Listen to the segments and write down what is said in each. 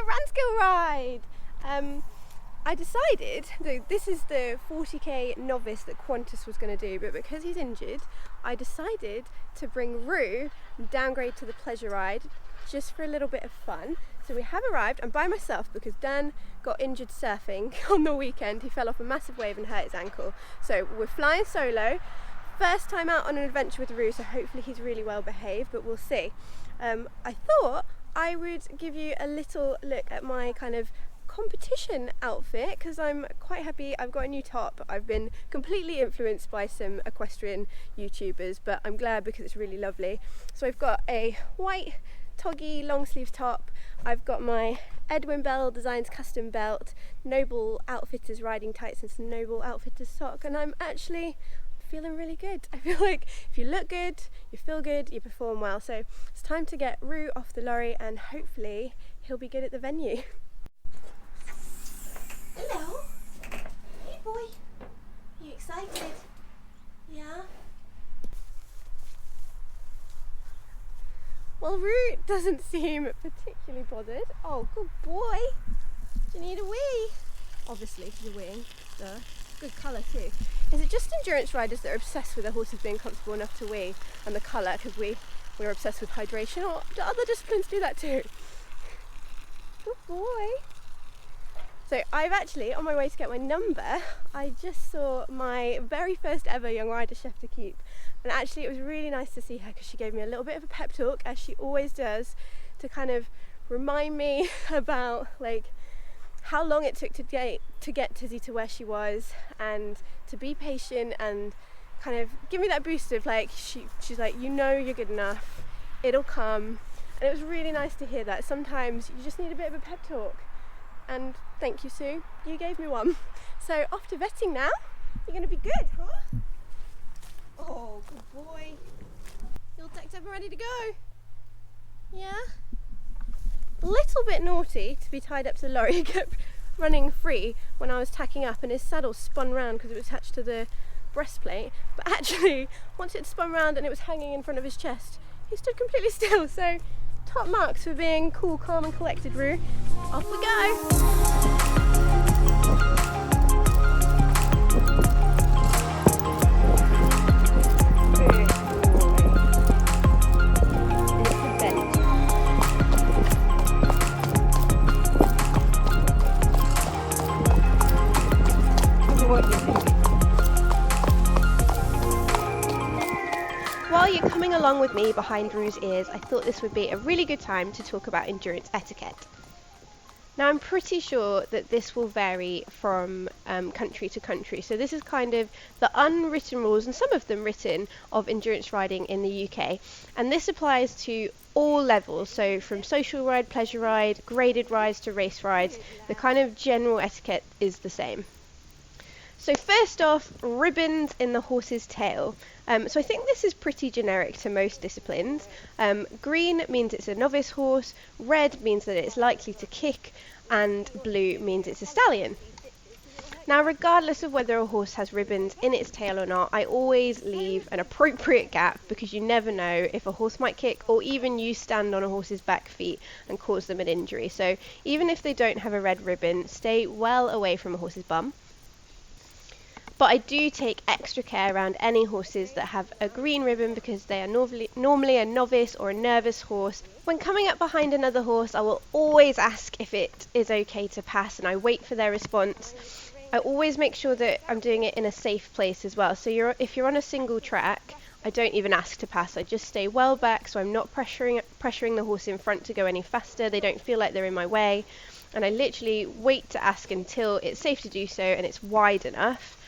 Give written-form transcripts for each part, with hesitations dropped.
Ranskill ride. I decided that this is the 40k novice that Qantas was going to do, but because he's injured, I decided to bring Rue downgrade to the pleasure ride just for a little bit of fun. So we have arrived. I'm by myself because Dan got injured surfing on the weekend. He fell off a massive wave and hurt his ankle. So we're flying solo. First time out on an adventure with Rue, so hopefully he's really well behaved, but we'll see. I thought I would give you a little look at my kind of competition outfit because I'm quite happy. I've got a new top. I've been completely influenced by some equestrian YouTubers, but I'm glad because it's really lovely. So I've got a white toggy long sleeve top. I've got my Edwin Bell Designs custom belt, Noble Outfitters riding tights and some Noble Outfitters sock, and I'm actually feeling really good. I feel like if you look good, you feel good, you perform well. So it's time to get Rue off the lorry and hopefully he'll be good at the venue. Hello. Hey boy. Are you excited? Yeah? Well, Rue doesn't seem particularly bothered. Oh, good boy. Do you need a wee? Obviously, you're weeing. Duh. Good colour too. Is it just endurance riders that are obsessed with their horses being comfortable enough to wee and the colour because we're obsessed with hydration, or do other disciplines do that too? Good boy. So I've actually, on my way to get my number, I just saw my very first ever young rider chef to keep, and actually it was really nice to see her because she gave me a little bit of a pep talk, as she always does, to kind of remind me about like how long it took to get Tissy to where she was, and to be patient and kind of give me that boost of like, she's like, you know you're good enough, it'll come. And it was really nice to hear that. Sometimes you just need a bit of a pep talk, and thank you, Sue, you gave me one. So off to vetting now. You're going to be good, huh? Oh, good boy. You all decked up and ready to go? Yeah? A little bit naughty to be tied up to the lorry. He kept running free when I was tacking up and his saddle spun round because it was attached to the breastplate, but actually once it spun round and it was hanging in front of his chest, he stood completely still. So top marks for being cool, calm and collected, Rue. Off we go. While you're coming along with me behind Rue's ears, I thought this would be a really good time to talk about endurance etiquette. Now, I'm pretty sure that this will vary from country to country. So this is kind of the unwritten rules, and some of them written, of endurance riding in the UK. And this applies to all levels. So from social ride, pleasure ride, graded rides to race rides, the kind of general etiquette is the same. So first off, ribbons in the horse's tail. So I think this is pretty generic to most disciplines. Green means it's a novice horse, red means that it's likely to kick, and blue means it's a stallion. Now, regardless of whether a horse has ribbons in its tail or not, I always leave an appropriate gap because you never know if a horse might kick, or even you stand on a horse's back feet and cause them an injury. So even if they don't have a red ribbon, stay well away from a horse's bum. But I do take extra care around any horses that have a green ribbon because they are normally a novice or a nervous horse. When coming up behind another horse, I will always ask if it is okay to pass, and I wait for their response. I always make sure that I'm doing it in a safe place as well. So if you're on a single track, I don't even ask to pass. I just stay well back so I'm not pressuring the horse in front to go any faster. They don't feel like they're in my way. And I literally wait to ask until it's safe to do so and it's wide enough.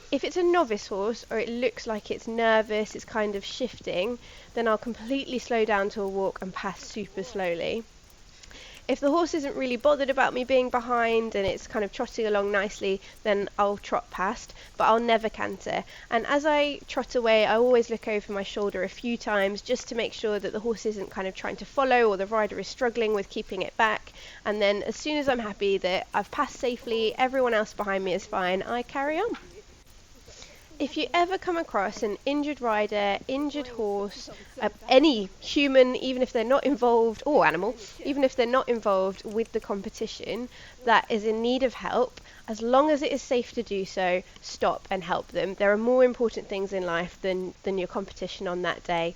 If it's a novice horse, or it looks like it's nervous, it's kind of shifting, then I'll completely slow down to a walk and pass super slowly. If the horse isn't really bothered about me being behind and it's kind of trotting along nicely, then I'll trot past, but I'll never canter. And as I trot away, I always look over my shoulder a few times just to make sure that the horse isn't kind of trying to follow or the rider is struggling with keeping it back. And then as soon as I'm happy that I've passed safely, everyone else behind me is fine, I carry on. If you ever come across an injured rider, injured horse, any human, even if they're not involved, or animal, even if they're not involved with the competition, that is in need of help, as long as it is safe to do so, stop and help them. There are more important things in life than your competition on that day.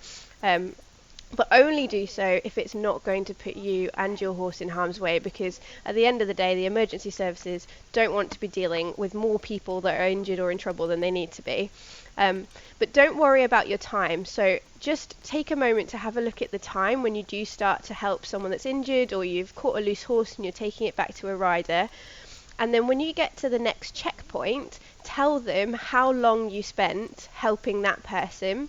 But only do so if it's not going to put you and your horse in harm's way, because at the end of the day, the emergency services don't want to be dealing with more people that are injured or in trouble than they need to be. But don't worry about your time. So just take a moment to have a look at the time when you do start to help someone that's injured, or you've caught a loose horse and you're taking it back to a rider. And then when you get to the next checkpoint, tell them how long you spent helping that person.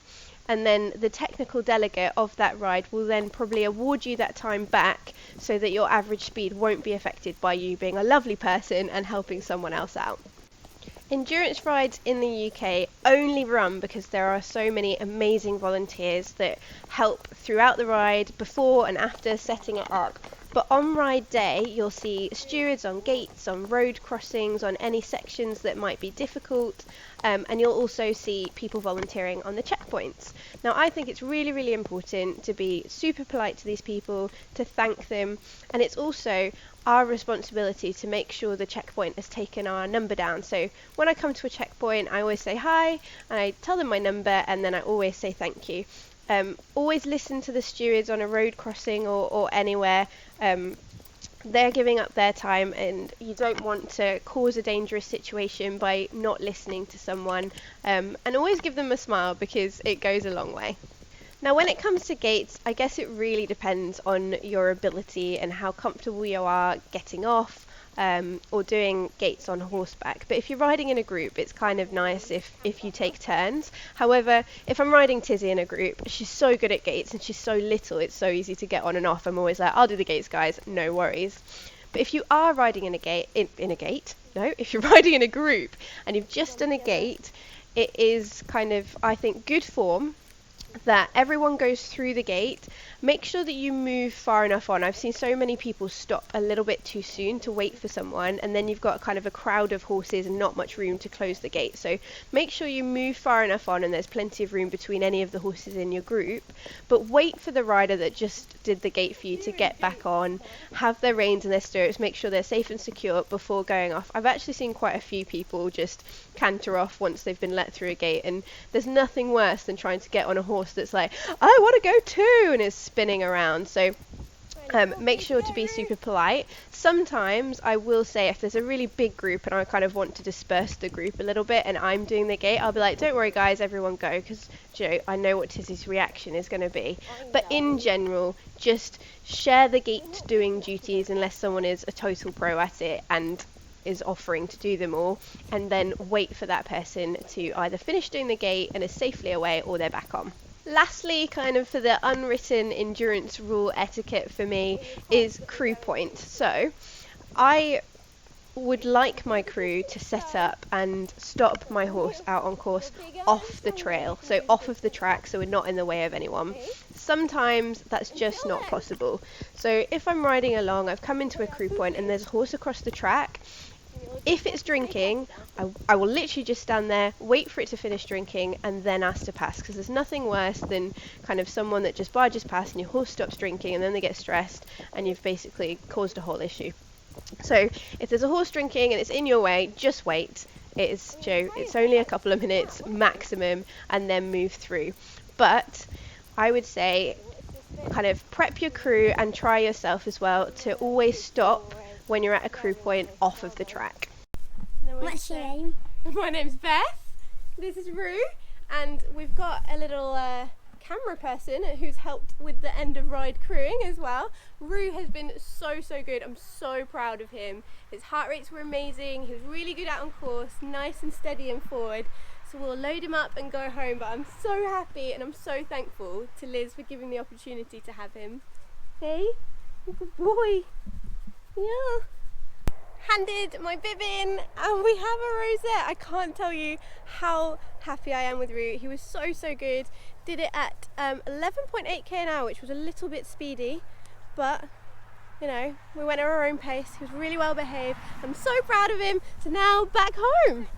And then the technical delegate of that ride will then probably award you that time back, so that your average speed won't be affected by you being a lovely person and helping someone else out. Endurance rides in the UK only run because there are so many amazing volunteers that help throughout the ride, before and after setting it up. But on ride day, you'll see stewards on gates, on road crossings, on any sections that might be difficult, and you'll also see people volunteering on the checkpoints. Now, I think it's really, really important to be super polite to these people, to thank them, and it's also our responsibility to make sure the checkpoint has taken our number down. So when I come to a checkpoint, I always say hi, and I tell them my number, and then I always say thank you. Always listen to the stewards on a road crossing or anywhere. They're giving up their time, and you don't want to cause a dangerous situation by not listening to someone. And always give them a smile, because it goes a long way. Now, when it comes to gates, I guess it really depends on your ability and how comfortable you are getting off, or doing gates on horseback. But if you're riding in a group, it's kind of nice if you take turns. However, if I'm riding Tissy in a group, she's so good at gates and she's so little, it's so easy to get on and off. I'm always like, I'll do the gates, guys, no worries. But if you are riding if you're riding in a group and you've just done a gate, it is kind of, I think, good form that everyone goes through the gate. Make sure that you move far enough on. I've seen so many people stop a little bit too soon to wait for someone, and then you've got kind of a crowd of horses and not much room to close the gate. So make sure you move far enough on and there's plenty of room between any of the horses in your group, but wait for the rider that just did the gate for you to get back on, have their reins and their stirrups, make sure they're safe and secure before going off. I've actually seen quite a few people just canter off once they've been let through a gate, and there's nothing worse than trying to get on a horse that's like, I want to go too, and is spinning around. So make sure to be super polite. Sometimes I will say, if there's a really big group and I kind of want to disperse the group a little bit and I'm doing the gate, I'll be like, don't worry guys, everyone go, because I know what Tissy's reaction is going to be. But in general, just share the gate doing duties unless someone is a total pro at it and is offering to do them all, and then wait for that person to either finish doing the gate and is safely away, or they're back on. Lastly, kind of for the unwritten endurance rule etiquette for me, is crew point. So I would like my crew to set up and stop my horse out on course off the trail, so off of the track, so we're not in the way of anyone. Sometimes that's just not possible. So if I'm riding along, I've come into a crew point and there's a horse across the track. If it's drinking, I will literally just stand there, wait for it to finish drinking, and then ask to pass, because there's nothing worse than kind of someone that just barges past and your horse stops drinking and then they get stressed and you've basically caused a whole issue. So if there's a horse drinking and it's in your way, just wait. It's only a couple of minutes maximum, and then move through. But I would say kind of prep your crew and try yourself as well to always stop when you're at a crew point off of the track. What's your name? My name's Beth. This is Rue, and we've got a little camera person who's helped with the end of ride crewing as well. Rue has been so good. I'm so proud of him. His heart rates were amazing. He was really good out on course, nice and steady and forward. So we'll load him up and go home, but I'm so happy and I'm so thankful to Liz for giving me the opportunity to have him. Hey, good boy. Yeah. Handed my bib in and we have a rosette. I can't tell you how happy I am with Rue. He was so good. Did it at 11.8k an hour, which was a little bit speedy, but you know, we went at our own pace. He was really well behaved. I'm so proud of him. So now back home.